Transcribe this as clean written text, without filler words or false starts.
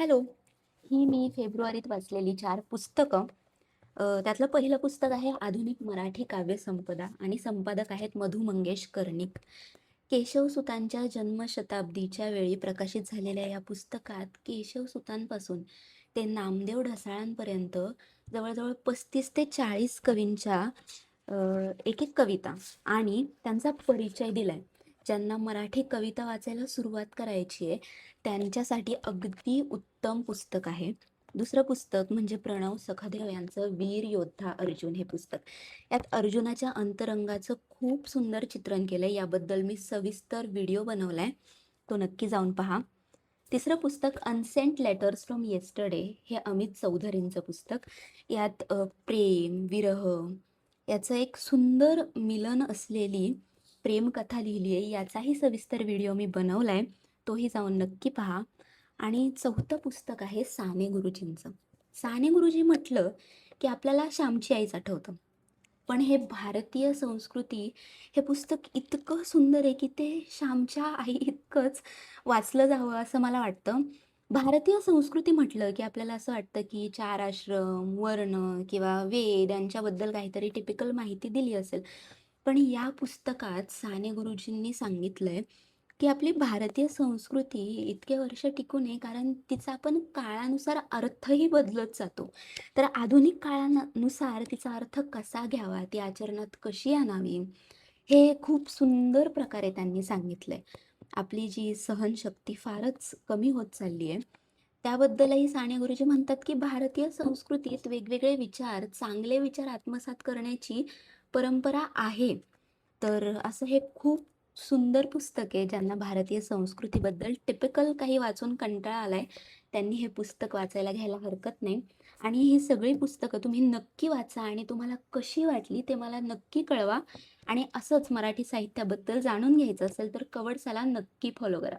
Hello. ही मी फेब्रुवारीत वाचलेली 4 पुस्तकं. त्यातलं पहिलं पुस्तक आहे आधुनिक मराठी काव्यसंपदा आणि संपादक आहेत मधु मंगेश कर्णिक. केशवसुतांच्या जन्मशताब्दीच्या वेळी प्रकाशित झालेल्या या पुस्तकात केशवसुतांपासून ते नामदेव ढसाळांपर्यंत जवळजवळ 35 ते 40 कवींच्या अ, एक-एक कविता आणि त्यांचा परिचय दिलाय. ज्यांना मराठी कविता वाचायला सुरुवात करायची आहे, त्यांच्यासाठी अगदी उत्तम पुस्तक आहे. दुसरं पुस्तक म्हणजे प्रणव सखदेव यांचं वीर योद्धा अर्जुन हे पुस्तक. यात अर्जुनाच्या अंतरंगाचं खूप सुंदर चित्रण केलंय. याबद्दल मी सविस्तर व्हिडिओ बनवलाय. तो नक्की जाऊन पहा. तिसरं पुस्तक अनसेंट लेटर्स फ्रॉम येस्टरडे हे अमित चौधरींचं पुस्तक. यात प्रेम, विरह याचं एक सुंदर मिलन असलेली प्रेमकथा लिहिली आहे. याचाही सविस्तर व्हिडिओ मी बनवलाय. तोही जाऊन नक्की पहा. आणि चौथं पुस्तक आहे साने गुरुजींचं. साने गुरुजी म्हटलं की आपल्याला श्यामची आईच आठवतं. पण हे भारतीय संस्कृती हे पुस्तक इतकं सुंदर आहे की ते श्यामच्या आई इतकंच वाचलं जावं असं मला वाटतं. भारतीय संस्कृती म्हटलं की आपल्याला असं वाटतं की 4 आश्रम, वर्ण किंवा वेद यांच्याबद्दल काहीतरी टिपिकल माहिती दिली असेल. पण या पुस्तकात साने गुरुजींनी सांगितलंय की आपली भारतीय संस्कृती इतके वर्ष टिकून आहे कारण तिचा आपण काळानुसार अर्थही बदलत जातो. तर आधुनिक काळानुसार तिचा अर्थ कसा घ्यावा, ती आचरणात कशी आणावी, हे खूप सुंदर प्रकारे त्यांनी सांगितलंय. आपली जी सहनशक्ती फारच कमी होत चालली आहे, त्याबद्दलही साने गुरुजी म्हणतात की भारतीय संस्कृतीत वेगवेगळे विचार, चांगले विचार आत्मसात करण्याची परंपरा आहे. तर असं हे खूप सुंदर पुस्तक आहे. ज्यांना भारतीय संस्कृतीबद्दल टिपिकल काही वाचून कंटाळा आलाय, त्यांनी हे पुस्तक वाचायला घ्यायला हरकत नाही. आणि ही सगळी पुस्तकं तुम्ही नक्की वाचा आणि तुम्हाला कशी वाटली ते मला नक्की कळवा. आणि असंच मराठी साहित्याबद्दल जाणून घ्यायचं असेल तर कवडसाला नक्की फॉलो करा.